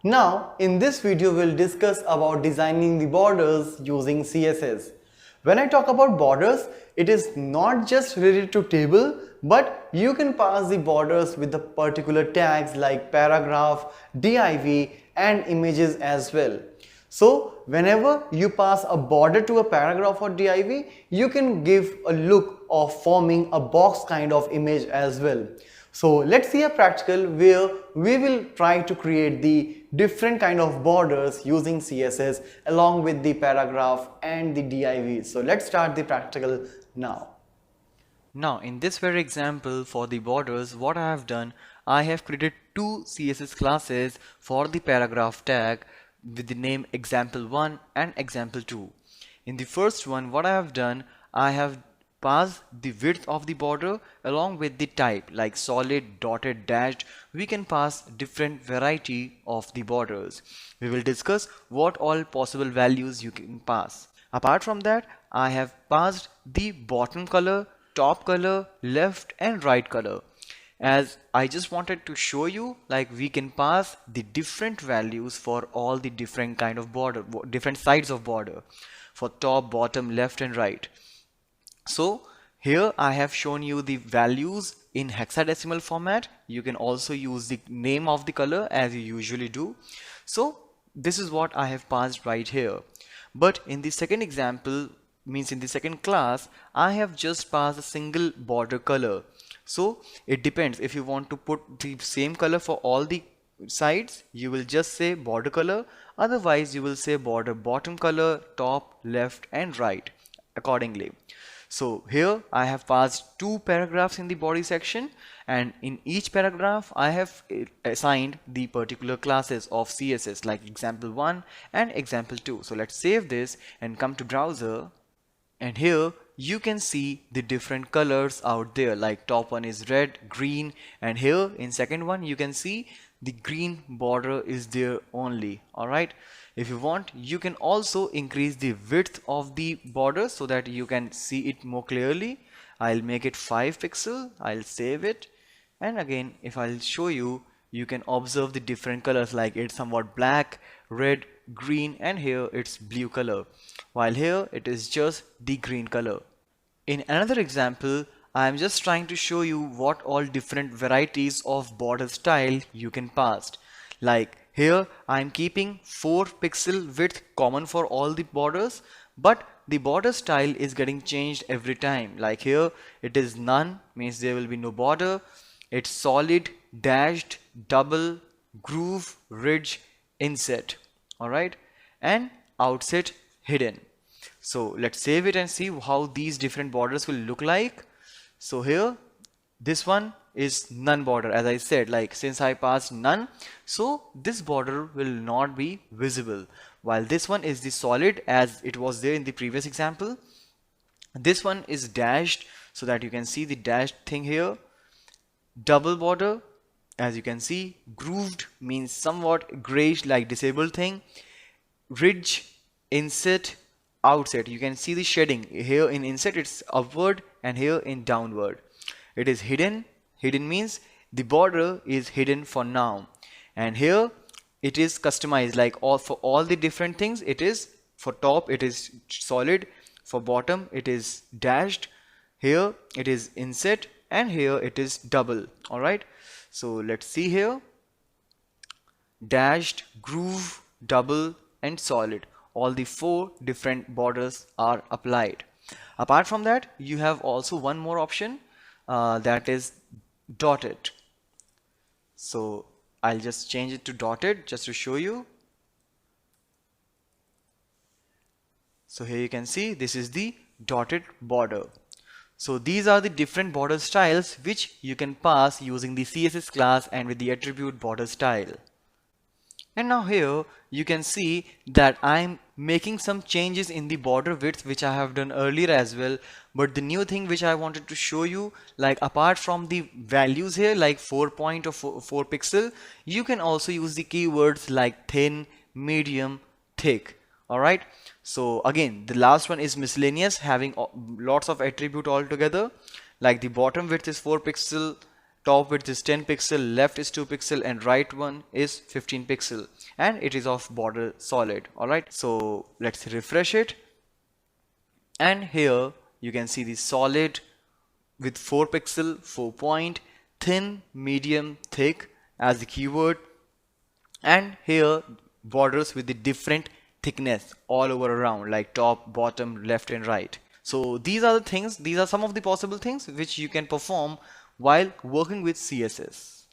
Now, in this video, we'll discuss about designing the borders using CSS. When I talk about borders, it is not just related to table, but you can pass the borders with the particular tags like paragraph, div, and images as well. So, whenever you pass a border to a paragraph or div, you can give a look of forming a box kind of image as well. So let's see a practical where we will try to create the different kind of borders using CSS along with the paragraph and the div. So let's start the practical now. Now in this very example for the borders, what I have done, I have created two CSS classes for the paragraph tag with the name example1 and example2. In the first one, what I have done, I have passed the width of the border along with the type like solid, dotted, dashed. We can pass different variety of the borders. We will discuss what all possible values you can pass. Apart from that, I have passed the bottom color, top color, left and right color, as I just wanted to show you like we can pass the different values for all the different kind of border, different sides of border, for top, bottom, left and right. So here I have shown you the values in hexadecimal format. You can also use the name of the color as you usually do. So this is what I have passed right here. But in the second example, means in the second class, I have just passed a single border color. So it depends. If you want to put the same color for all the sides, you will just say border color. Otherwise, you will say border bottom color, top, left and right accordingly. So here I have passed two paragraphs in the body section, and in each paragraph I have assigned the particular classes of CSS like example1 and example2. So let's save this and come to browser, and here you can see the different colors out there, like top one is red, green, and here in second one you can see the green border is there only. Alright, if you want, you can also increase the width of the border so that you can see it more clearly. I'll make it 5 pixel, I'll save it, and again if I'll show you, you can observe the different colors, like it's somewhat black, red, green, and here it's blue color, while here it is just the green color. In another example, I am just trying to show you what all different varieties of border style you can pass. Like here I am keeping 4 pixel width common for all the borders, but the border style is getting changed every time. Like here it is none, means there will be no border. It's solid, dashed, double, groove, ridge, inset. Alright, and outset hidden. So let's save it and see how these different borders will look like. So here this one is none border, as I said, like since I passed none, so this border will not be visible, while this one is the solid as it was there in the previous example. This one is dashed so that you can see the dashed thing here. Double border, as you can see. Grooved means somewhat grayish like disabled thing. Ridge, inset, outset, you can see the shading here. In inset it's upward and here in downward. It is hidden. Hidden means the border is hidden for now, and here it is customized, like for all the different things. It is for top it is solid, for bottom it is dashed, here it is inset, and here it is double. Alright, so let's see here. Dashed, groove, double and solid, all the 4 different borders are applied. Apart from that, you have also one more option, that is dotted. So I'll just change it to dotted just to show you. So here you can see this is the dotted border. So these are the different border styles which you can pass using the CSS class and with the attribute border style. And now here you can see that I'm making some changes in the border width, which I have done earlier as well. But the new thing which I wanted to show you, like apart from the values here like 4 point or 4 pixel, you can also use the keywords like thin, medium, thick. Alright, so again the last one is miscellaneous, having lots of attribute altogether. Like the bottom width is 4 pixel, top width is 10 pixel, left is 2 pixel, and right one is 15 pixel, and it is of border solid. Alright, so let's refresh it, and here you can see the solid with 4 pixel, 4 point, thin, medium, thick as the keyword, and here borders with the different thickness all over around, like top, bottom, left and right. So these are the things, these are some of the possible things which you can perform while working with CSS.